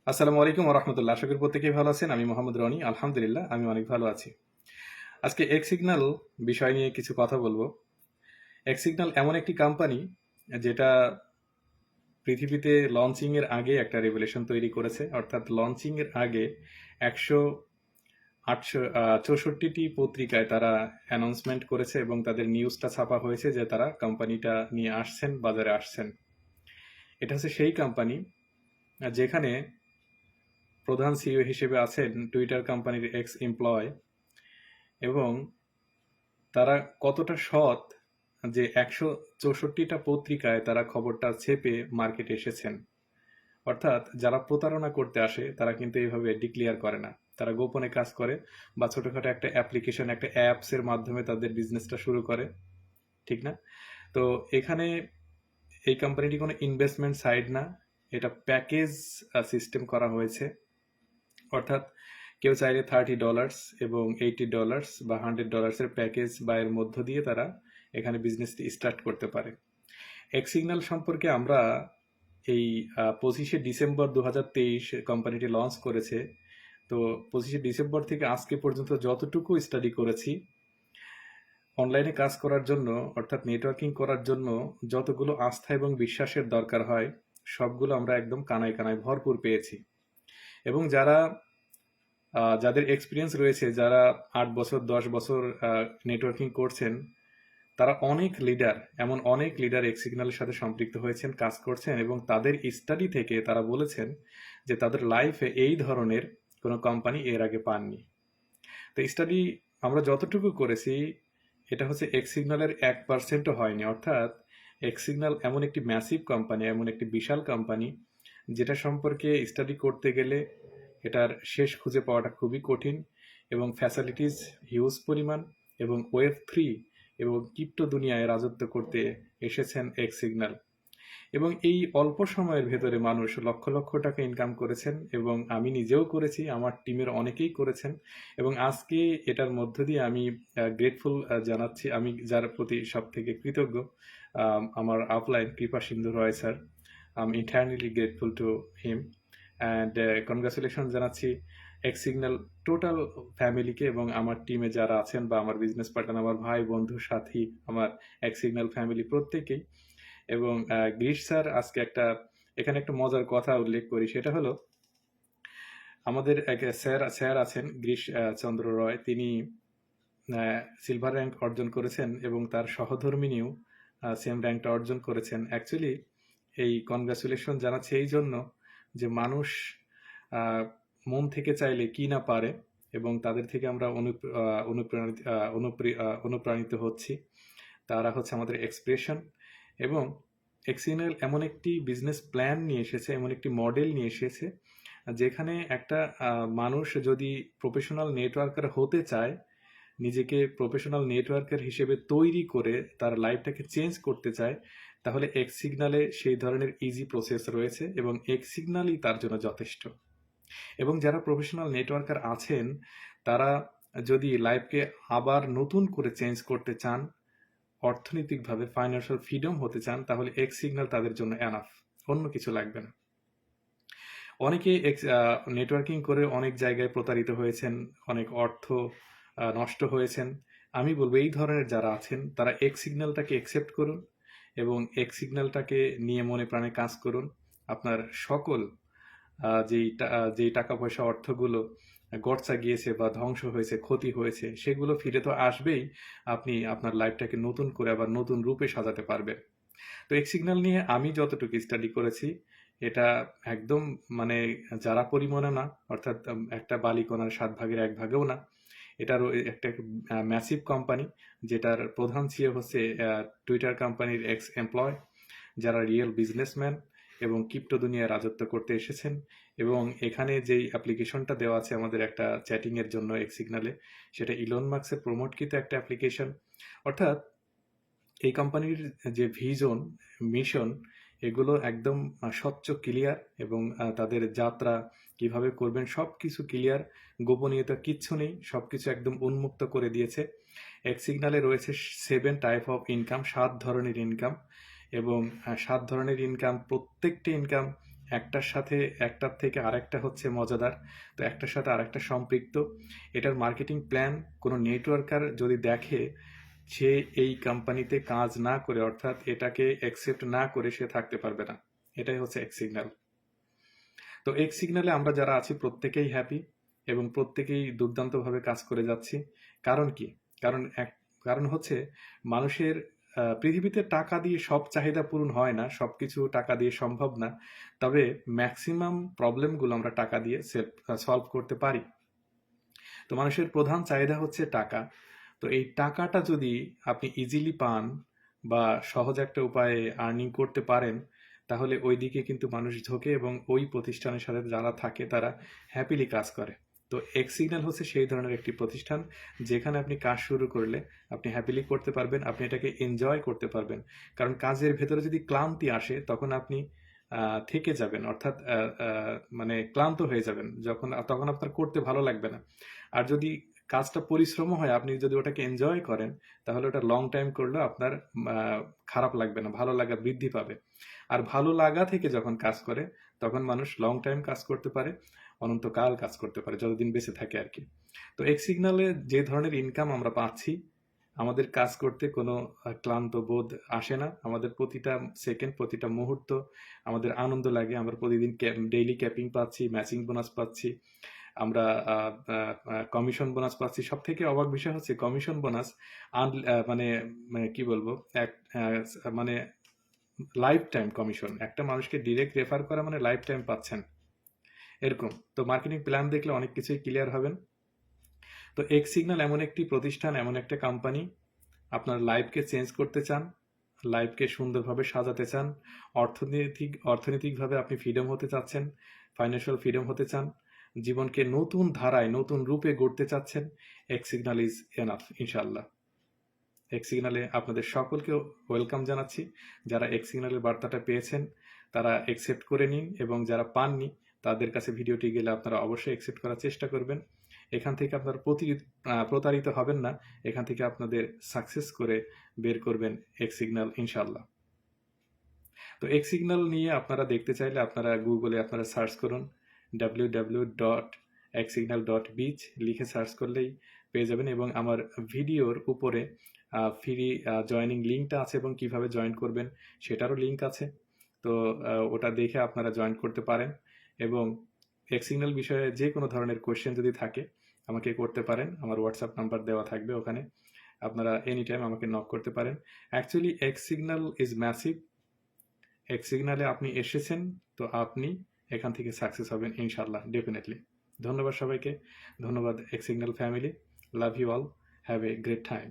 আসসালামু আলাইকুম রহমতুল্লাহ। আশা করি প্রত্যেকেই ভালো আছেন। আমি মোহাম্মদ রনি। আলহামদুলিল্লাহ আমি অনেক ভালো আছি। আজকে এক্স সিগন্যাল বিষয় নিয়ে কিছু কথা বলবো। এক্স সিগন্যাল এমন একটি কোম্পানি যেটা পৃথিবীতে লঞ্চিং এর আগে একটা রেভুলেশন তৈরি করেছে। অর্থাৎ লঞ্চিং এর আগে 164টি পত্রিকায় তারা অ্যানাউন্সমেন্ট করেছে এবং তাদের নিউজটা ছাপা হয়েছে যে তারা কোম্পানিটা নিয়ে আসছেন, বাজারে আসছেন। এটা হচ্ছে সেই কোম্পানি যেখানে প্রধান সিইও হিসেবে আছেন টুইটার কোম্পানির এক্স এমপ্লয়, এবং তারা কতটা সৎ যে 164টা পত্রিকায় তারা খবরটা ছেপে মার্কেটে এসেছেন। অর্থাৎ যারা প্রতারণা করতে আসে তারা কিন্তু এইভাবে ডিক্লেয়ার করে না, তারা গোপনে কাজ করে বা ছোটখাটো একটা অ্যাপ্লিকেশন, একটা অ্যাপস এর মাধ্যমে তাদের বিজনেসটা শুরু করে, ঠিক না? তো এখানে এই কোম্পানিটি কোনো ইনভেস্টমেন্ট সাইট না, এটা প্যাকেজ সিস্টেম করা হয়েছে। অর্থাৎ কেউ চাইলে $30 এবং $80 বা $100 প্যাকেজ বা এর মধ্য দিয়ে তারা এখানে বিজনেসটি স্টার্ট করতে পারে। এক্স সিগন্যাল সম্পর্কে আমরা এই 25শে ডিসেম্বর 2023 কোম্পানিটি লঞ্চ করেছে। তো 25শে ডিসেম্বর থেকে আজকে পর্যন্ত যতটুকু স্টাডি করেছি, অনলাইনে কাজ করার জন্য অর্থাৎ নেটওয়ার্কিং করার জন্য যতগুলো আস্থা এবং বিশ্বাসের দরকার হয় সবগুলো আমরা একদম কানায় কানায় ভরপুর পেয়েছি। এবং যাদের এক্সপিরিয়েন্স রয়েছে, যারা 8 বছর 10 বছর নেটওয়ার্কিং করছেন, তারা অনেক লিডার, এমন অনেক লিডার এক্স সিগন্যালের সাথে সম্পৃক্ত হয়েছেন, কাজ করছেন, এবং তাদের স্টাডি থেকে তারা বলেছেন যে তাদের লাইফে এই ধরনের কোনো কোম্পানি এর আগে পাননি। তো স্টাডি আমরা যতটুকু করেছি এটা হচ্ছে এক্স সিগন্যালের 1%ও হয়নি। অর্থাৎ এক্স সিগন্যাল এমন একটি ম্যাসিভ কোম্পানি, এমন একটি বিশাল কোম্পানি যেটা সম্পর্কে স্টাডি করতে গেলে এটার শেষ খুঁজে পাওয়াটা খুবই কঠিন, এবং ফ্যাসিলিটিস হিউজ পরিমাণ, এবং ওয়েব 3 এবং ক্রিপ্টো দুনিয়ায় রাজত্ব করতে এসেছেন এক্স সিগন্যাল। এবং এই অল্প সময়ের ভেতরে মানুষ লক্ষ লক্ষ টাকা ইনকাম করেছেন, এবং আমি নিজেও করেছি, আমার টিমের অনেকেই করেছেন। এবং আজকে এটার মধ্য দিয়ে আমি গ্রেটফুল জানাচ্ছি, আমি যার প্রতি সব থেকে কৃতজ্ঞ, আমার upline Kripa Sindhu Roy sir. I am internally grateful to him, and congratulation জানাচ্ছি এক্স সিগন্যাল টোটাল ফ্যামিলিকে, এবং আমার টিমে যারা আছেন বা আমার বিজনেস পার্টনার, আমার ভাই বন্ধু সাথী, আমার এক্স সিগন্যাল ফ্যামিলি প্রত্যেকেই। এবং গিরিশ স্যার, আজকে এখানে একটা মজার কথা উল্লেখ করি, সেটা হলো আমাদের এক স্যার স্যার আছেন গিরিশ চন্দ্র রয়। তিনি সিলভার র্যাঙ্ক অর্জন করেছেন এবং তার সহধর্মিনীও সেম র্যাঙ্কটা অর্জন করেছেন। অ্যাকচুয়ালি এই কনগ্রাচুলেশন জানাচ্ছি এই জন্য যে মানুষ আহ, মন থেকে চাইলে কি না পারে, এবং তাদের থেকে আমরা অনুপ্রাণিত হচ্ছি। তারা হচ্ছে আমাদের এক্সপ্রেশন। এবং এক্সিএনএল এমন একটি বিজনেস প্ল্যান নিয়ে এসেছে, এমন একটি মডেল নিয়ে এসেছে যেখানে একটা মানুষ যদি প্রফেশনাল নেটওয়ার্কার হতে চায়, নিজেকে প্রফেশনাল নেটওয়ার্কার হিসেবে তৈরি করে তার লাইফটাকে চেঞ্জ করতে চায়, তাহলে এক্স সিগনালে সেই ধরনের ইজি প্রসেস রয়েছে, এবং এক্স সিগনালই তার জন্য যথেষ্ট। এবং যারা প্রফেশনাল নেটওয়ার্কার আছেন, তারা যদি লাইফকে আবার নতুন করে চেঞ্জ করতে চান, অর্থনৈতিকভাবে ফাইন্যান্সিয়াল ফ্রিডম হতে চান, তাহলে এক্স সিগন্যাল তাদের জন্য এনাফ, অন্য কিছু লাগবে না। অনেকে নেটওয়ার্কিং করে অনেক জায়গায় প্রতারিত হয়েছেন, অনেক অর্থ নষ্ট হয়েছেন। আমি বলবো এই ধরনের যারা আছেন তারা এক্স সিগন্যালটাকে একসেপ্ট করুন, এবং এক্স সিগন্যালটাকে নিয়ে মনে প্রাণে কাজ করুন। আপনার সকল যেই টাকা পয়সা অর্থগুলো গড়চা গিয়েছে বা ধ্বংস হয়েছে, ক্ষতি হয়েছে, সেগুলো ফিরে তো আসবেই। আপনি আপনার লাইফটাকে নতুন করে আবার নতুন রূপে সাজাতে পারবেন। তো এক্স সিগন্যাল নিয়ে আমি যতটুকু স্টাডি করেছি, এটা একদম মানে যারা পরিমাণে না, অর্থাৎ একটা বালিকণার 7 ভাগের 1 ভাগেও না। এটারও একটা ম্যাসিভ কোম্পানি, যেটার প্রধান সিইও হচ্ছে টুইটার কোম্পানির এক্স এমপ্লয়, যারা রিয়েল বিজনেসম্যান এবং ক্রিপ্টো দুনিয়ায় রাজত্ব করতে এসেছেন। এবং এখানে যেই অ্যাপ্লিকেশনটা দেওয়া আছে আমাদের একটা চ্যাটিংয়ের জন্য এক্স সিগনালে, সেটা ইলন মাস্কের প্রমোটকৃত একটা অ্যাপ্লিকেশন। অর্থাৎ এই কোম্পানির যে ভিজন, মিশন, এগুলো একদম স্বচ্ছ ক্লিয়ার, এবং তাদের যাত্রা কিভাবে করবেন সব কিছু ক্লিয়ার, গোপনীয়তা কিচ্ছু নেই, সব কিছু একদম উন্মুক্ত করে দিয়েছে। এক সিগনালে রয়েছে 7 টাইপ অফ ইনকাম, 7 ধরনের ইনকাম, এবং 7 ধরনের ইনকাম, প্রত্যেকটি ইনকাম একটার থেকে আরেকটা হচ্ছে মজাদার, তো একটার সাথে আরেকটা সম্পৃক্ত। এটার মার্কেটিং প্ল্যান কোনো নেটওয়ার্কার যদি দেখে, সে এই কোম্পানিতে কাজ না করে, অর্থাৎ এটাকে অ্যাকসেপ্ট না করে সে থাকতে পারবে না। এটাই হচ্ছে এক্স সিগন্যাল। তো এক্স সিগন্যালে আমরা যারা আছি প্রত্যেকেই হ্যাপি এবং প্রত্যেকেই দুর্দান্তভাবে কাজ করে যাচ্ছি। কারণ কি? কারণ হচ্ছে মানুষের পৃথিবীতে টাকা দিয়ে সব চাহিদা পূরণ হয় না, সবকিছু টাকা দিয়ে সম্ভব না। তবে ম্যাক্সিমাম প্রবলেমগুলো আমরা টাকা দিয়ে সলভ করতে পারি। তো মানুষের প্রধান চাহিদা হচ্ছে টাকা। তো এই টাকাটা যদি আপনি ইজিলি পান বা সহজ একটা উপায়ে আর্নিং করতে পারেন, তাহলে ওই দিকে কিন্তু মানুষ ঝোঁকে এবং ওই প্রতিষ্ঠানের সাথে যারা থাকে তারা হ্যাপিলি কাজ করে। তো এক্স সিগন্যাল হচ্ছে সেই ধরনের একটি প্রতিষ্ঠান যেখানে আপনি কাজ শুরু করলে আপনি হ্যাপিলি করতে পারবেন, আপনি এটাকে এনজয় করতে পারবেন। কারণ কাজের ভেতরে যদি ক্লান্তি আসে তখন আপনি থেকে যাবেন, অর্থাৎ মানে ক্লান্ত হয়ে যাবেন, তখন আপনার করতে ভালো লাগবে না। আর যদি কাজটা পরিশ্রম হয়, আপনি যদি ওটাকে এনজয় করেন, তাহলে ওটা লং টাইম করলেও আপনার খারাপ লাগবে না, ভালো লাগা বৃদ্ধি পাবে। আর ভালো লাগা থেকে যখন কাজ করে তখন মানুষ লং টাইম কাজ করতে পারে, অনন্তকাল কাজ করতে পারে, যতদিন বেঁচে থাকে আর কি। তো এক্স সিগন্যালে যে ধরনের ইনকাম আমরা পাচ্ছি, আমাদের কাজ করতে কোনো ক্লান্ত বোধ আসে না। আমাদের প্রতিটা সেকেন্ড, প্রতিটা মুহূর্ত আমাদের আনন্দ লাগে। আমরা প্রতিদিন ডেইলি ক্যাপিং পাচ্ছি, ম্যাচিং বোনাস পাচ্ছি, আমরা কমিশন বোনাস পাচ্ছি। সব থেকে অবাক বিষয় হচ্ছে কমিশন বোনাস মানে মানে কি বলবো, এক মানে লাইফ টাইম কমিশন। একটা মানুষকে ডিরেক্ট রেফার করা মানে লাইফ টাইম পাচ্ছেন, এরকম। তো মার্কেটিং প্ল্যান দেখলে অনেক কিছুই ক্লিয়ার হবেন। তো এক্স সিগন্যাল এমন একটি প্রতিষ্ঠান, এমন একটা কোম্পানি, আপনার লাইফকে চেঞ্জ করতে চান, লাইফকে সুন্দরভাবে সাজাতে চান, অর্থনৈতিকভাবে আপনি ফ্রিডম হতে চাচ্ছেন, ফাইন্যান্সিয়াল ফ্রিডম হতে চান, জীবনকে নতুন ধারায় নতুন রূপে গড়তে চাচ্ছেন, এক্স সিগন্যাল ইজ এনাফ ইনশাল্লাহ। এক্স সিগন্যালে আপনাদের সকলকে ওয়েলকাম জানাচ্ছি। যারা এক্স সিগন্যালের বার্তাটা পেয়েছেন তারা অ্যাকসেপ্ট করে নিন, এবং যারা পাননি তাদের কাছে ভিডিওটি গেলে আপনারা অবশ্যই অ্যাকসেপ্ট করার চেষ্টা করবেন। এখান থেকে আপনারা প্রতারিত হবেন না, এখান থেকে আপনাদের সাকসেস করে বের করবেন এক্স সিগন্যাল ইনশাল্লাহ। তো এক্স সিগন্যাল নিয়ে আপনারা দেখতে চাইলে আপনারা গুগলে আপনারা সার্চ করুন www.xsignal.biz লিখে সার্চ করলেই পেয়ে যাবেন, এবং আমার ভিডিওর উপরে ফ্রি জয়েনিং লিঙ্কটা আছে এবং কিভাবে জয়েন করবেন সেটারও লিঙ্ক আছে। তো ওটা দেখে আপনারা জয়েন করতে পারেন, এবং এক্স সিগন্যাল বিষয়ে যে কোনো ধরনের কোয়েশ্চেন যদি থাকে আমাকে করতে পারেন। আমার হোয়াটসঅ্যাপ নাম্বার দেওয়া থাকবে ওখানে, আপনারা এনি টাইম আমাকে নক করতে পারেন। Actually X signal is massive. X সিগন্যালে আপনি এসেছেন, তো আপনি এখান থেকে সাকসেস হবেন ইনশাল্লাহ, ডেফিনেটলি। ধন্যবাদ সবাইকে, ধন্যবাদ X signal family, love you all, have a great time.